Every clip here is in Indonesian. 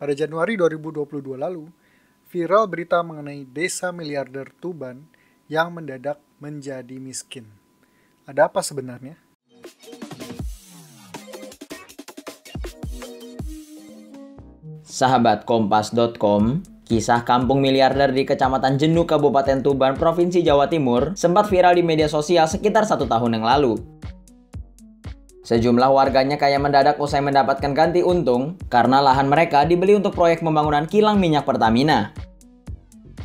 Pada Januari 2022 lalu, viral berita mengenai desa miliarder Tuban yang mendadak menjadi miskin. Ada apa sebenarnya? Sahabat Kompas.com, kisah kampung miliarder di Kecamatan Jenuh, Kabupaten Tuban, Provinsi Jawa Timur sempat viral di media sosial sekitar 1 tahun yang lalu. Sejumlah warganya kaya mendadak usai mendapatkan ganti untung karena lahan mereka dibeli untuk proyek pembangunan kilang minyak Pertamina.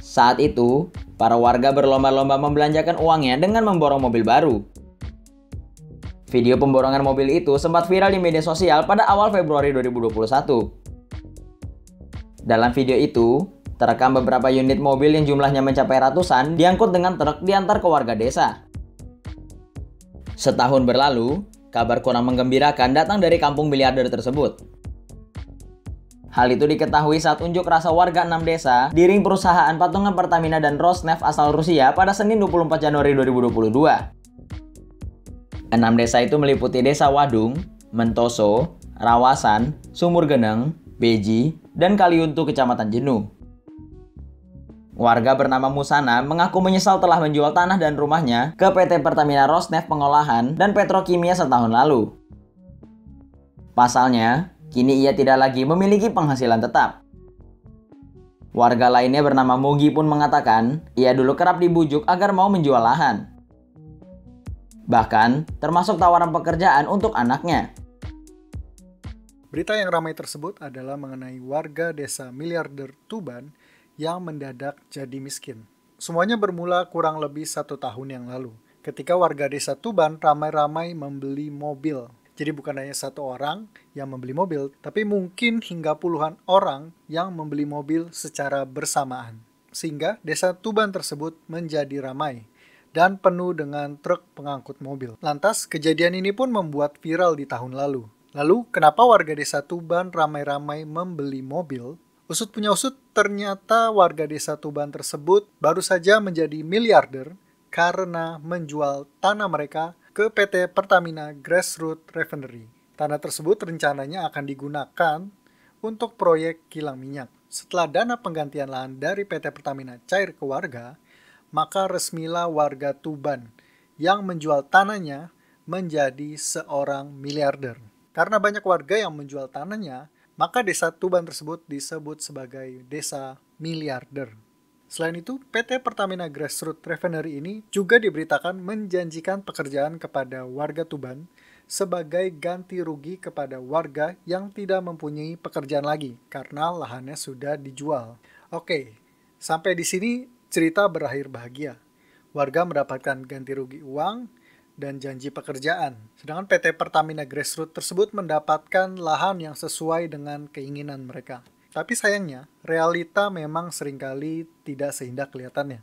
Saat itu, para warga berlomba-lomba membelanjakan uangnya dengan memborong mobil baru. Video pemborongan mobil itu sempat viral di media sosial pada awal Februari 2021. Dalam video itu, terekam beberapa unit mobil yang jumlahnya mencapai ratusan diangkut dengan truk diantar ke warga desa. Setahun berlalu, kabar kurang menggembirakan datang dari kampung miliarder tersebut. Hal itu diketahui saat unjuk rasa warga 6 desa di ring perusahaan patungan Pertamina dan Rosneft asal Rusia pada Senin 24 Januari 2022. 6 desa itu meliputi Desa Wadung, Mentoso, Rawasan, Sumur Geneng, Beji, dan Kaliuntu, Kecamatan Jenuh. Warga bernama Musana mengaku menyesal telah menjual tanah dan rumahnya ke PT Pertamina Rosneft Pengolahan dan Petrokimia setahun lalu. Pasalnya, kini ia tidak lagi memiliki penghasilan tetap. Warga lainnya bernama Mugi pun mengatakan ia dulu kerap dibujuk agar mau menjual lahan. Bahkan, termasuk tawaran pekerjaan untuk anaknya. Berita yang ramai tersebut adalah mengenai warga desa miliarder Tuban yang mendadak jadi miskin. Semuanya bermula kurang lebih 1 tahun yang lalu, ketika warga desa Tuban ramai-ramai membeli mobil. Jadi bukan hanya satu orang yang membeli mobil, tapi mungkin hingga puluhan orang yang membeli mobil secara bersamaan. Sehingga desa Tuban tersebut menjadi ramai dan penuh dengan truk pengangkut mobil. Lantas, kejadian ini pun membuat viral di tahun lalu. Lalu, kenapa warga desa Tuban ramai-ramai membeli mobil? Usut punya usut, ternyata warga desa Tuban tersebut baru saja menjadi miliarder karena menjual tanah mereka ke PT Pertamina Grassroots Refinery. Tanah tersebut rencananya akan digunakan untuk proyek kilang minyak. Setelah dana penggantian lahan dari PT Pertamina cair ke warga, maka resmilah warga Tuban yang menjual tanahnya menjadi seorang miliarder. Karena banyak warga yang menjual tanahnya, maka desa Tuban tersebut disebut sebagai desa miliarder. Selain itu, PT Pertamina Grassroots Refinery ini juga diberitakan menjanjikan pekerjaan kepada warga Tuban sebagai ganti rugi kepada warga yang tidak mempunyai pekerjaan lagi karena lahannya sudah dijual. Oke, sampai di sini cerita berakhir bahagia. Warga mendapatkan ganti rugi uang dan janji pekerjaan. Sedangkan PT Pertamina Grassroots tersebut mendapatkan lahan yang sesuai dengan keinginan mereka. Tapi sayangnya, realita memang seringkali tidak seindah kelihatannya.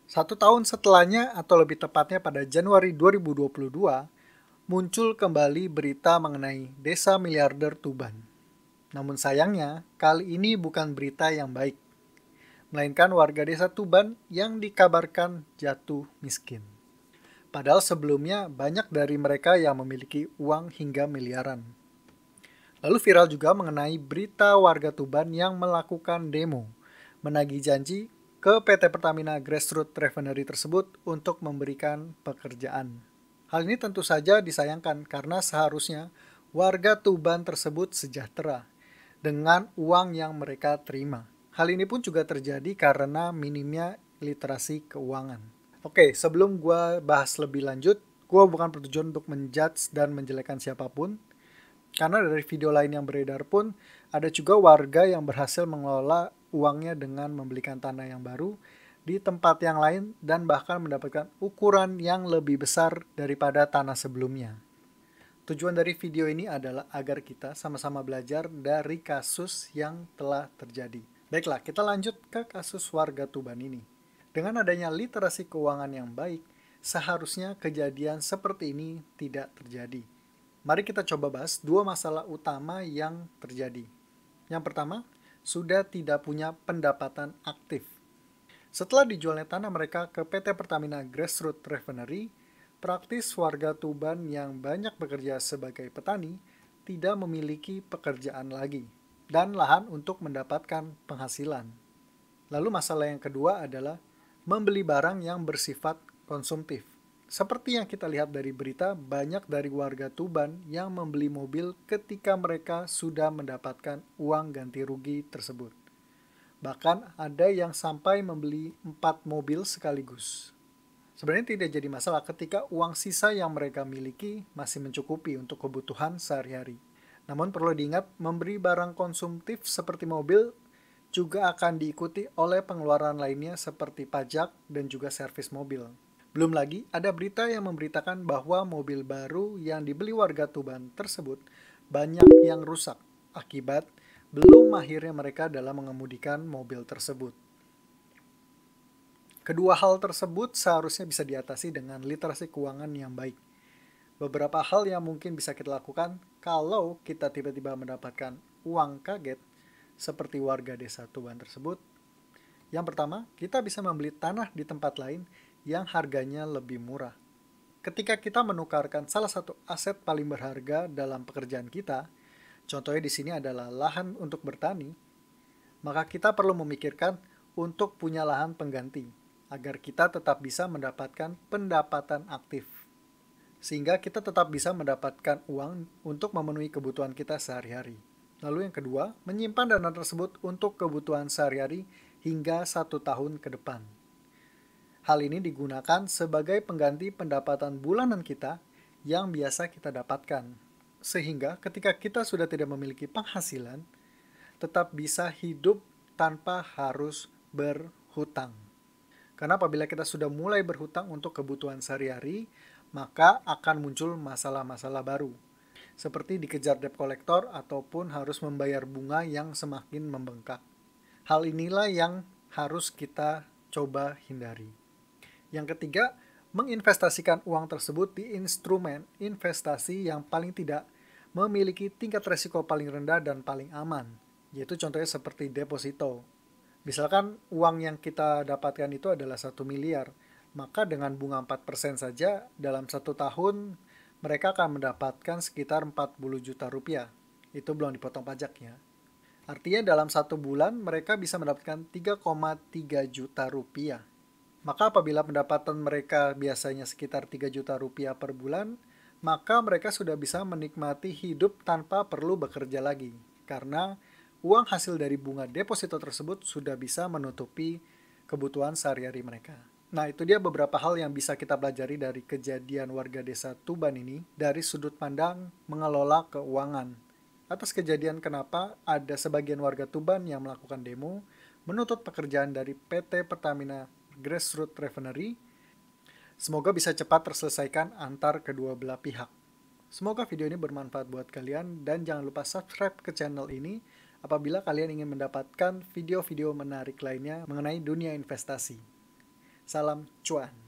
1 tahun setelahnya, atau lebih tepatnya pada Januari 2022, muncul kembali berita mengenai desa miliarder Tuban. Namun sayangnya, kali ini bukan berita yang baik, melainkan warga desa Tuban yang dikabarkan jatuh miskin. Padahal sebelumnya banyak dari mereka yang memiliki uang hingga miliaran. Lalu viral juga mengenai berita warga Tuban yang melakukan demo, menagih janji ke PT Pertamina Grassroots Refinery tersebut untuk memberikan pekerjaan. Hal ini tentu saja disayangkan karena seharusnya warga Tuban tersebut sejahtera dengan uang yang mereka terima. Hal ini pun juga terjadi karena minimnya literasi keuangan. Oke, sebelum gue bahas lebih lanjut, gue bukan bertujuan untuk menjudge dan menjelekkan siapapun. Karena dari video lain yang beredar pun, ada juga warga yang berhasil mengelola uangnya dengan membelikan tanah yang baru di tempat yang lain dan bahkan mendapatkan ukuran yang lebih besar daripada tanah sebelumnya. Tujuan dari video ini adalah agar kita sama-sama belajar dari kasus yang telah terjadi. Baiklah, kita lanjut ke kasus warga Tuban ini. Dengan adanya literasi keuangan yang baik, seharusnya kejadian seperti ini tidak terjadi. Mari kita coba bahas 2 masalah utama yang terjadi. Yang pertama, sudah tidak punya pendapatan aktif. Setelah dijualnya tanah mereka ke PT Pertamina Grassroots Refinery, praktis warga Tuban yang banyak bekerja sebagai petani tidak memiliki pekerjaan lagi. dan lahan untuk mendapatkan penghasilan. Lalu masalah yang kedua adalah membeli barang yang bersifat konsumtif. Seperti yang kita lihat dari berita, banyak dari warga Tuban yang membeli mobil ketika mereka sudah mendapatkan uang ganti rugi tersebut. Bahkan ada yang sampai membeli 4 mobil sekaligus. Sebenarnya tidak jadi masalah ketika uang sisa yang mereka miliki masih mencukupi untuk kebutuhan sehari-hari. Namun perlu diingat, memberi barang konsumtif seperti mobil juga akan diikuti oleh pengeluaran lainnya seperti pajak dan juga servis mobil. Belum lagi, ada berita yang memberitakan bahwa mobil baru yang dibeli warga Tuban tersebut banyak yang rusak akibat belum mahirnya mereka dalam mengemudikan mobil tersebut. Kedua hal tersebut seharusnya bisa diatasi dengan literasi keuangan yang baik. Beberapa hal yang mungkin bisa kita lakukan kalau kita tiba-tiba mendapatkan uang kaget seperti warga desa Tuban tersebut. Yang pertama, kita bisa membeli tanah di tempat lain yang harganya lebih murah. Ketika kita menukarkan salah satu aset paling berharga dalam pekerjaan kita, contohnya di sini adalah lahan untuk bertani, maka kita perlu memikirkan untuk punya lahan pengganti agar kita tetap bisa mendapatkan pendapatan aktif. Sehingga kita tetap bisa mendapatkan uang untuk memenuhi kebutuhan kita sehari-hari. Lalu yang kedua, menyimpan dana tersebut untuk kebutuhan sehari-hari hingga 1 tahun ke depan. Hal ini digunakan sebagai pengganti pendapatan bulanan kita yang biasa kita dapatkan. Sehingga ketika kita sudah tidak memiliki penghasilan, tetap bisa hidup tanpa harus berhutang. Karena apabila kita sudah mulai berhutang untuk kebutuhan sehari-hari, maka akan muncul masalah-masalah baru. Seperti dikejar debt collector ataupun harus membayar bunga yang semakin membengkak. Hal inilah yang harus kita coba hindari. Yang ketiga, menginvestasikan uang tersebut di instrumen investasi yang paling tidak memiliki tingkat resiko paling rendah dan paling aman, yaitu contohnya seperti deposito. Misalkan uang yang kita dapatkan itu adalah 1 miliar, maka dengan bunga 4% saja dalam 1 tahun mereka akan mendapatkan sekitar 40 juta rupiah. Itu belum dipotong pajaknya. Artinya dalam 1 bulan mereka bisa mendapatkan 3,3 juta rupiah. Maka apabila pendapatan mereka biasanya sekitar 3 juta rupiah per bulan, maka mereka sudah bisa menikmati hidup tanpa perlu bekerja lagi. Karena uang hasil dari bunga deposito tersebut sudah bisa menutupi kebutuhan sehari-hari mereka. Nah, itu dia beberapa hal yang bisa kita pelajari dari kejadian warga desa Tuban ini dari sudut pandang mengelola keuangan. Atas kejadian kenapa ada sebagian warga Tuban yang melakukan demo, menuntut pekerjaan dari PT Pertamina Grassroots Refinery, semoga bisa cepat terselesaikan antar kedua belah pihak. Semoga video ini bermanfaat buat kalian dan jangan lupa subscribe ke channel ini apabila kalian ingin mendapatkan video-video menarik lainnya mengenai dunia investasi. Salam cuan.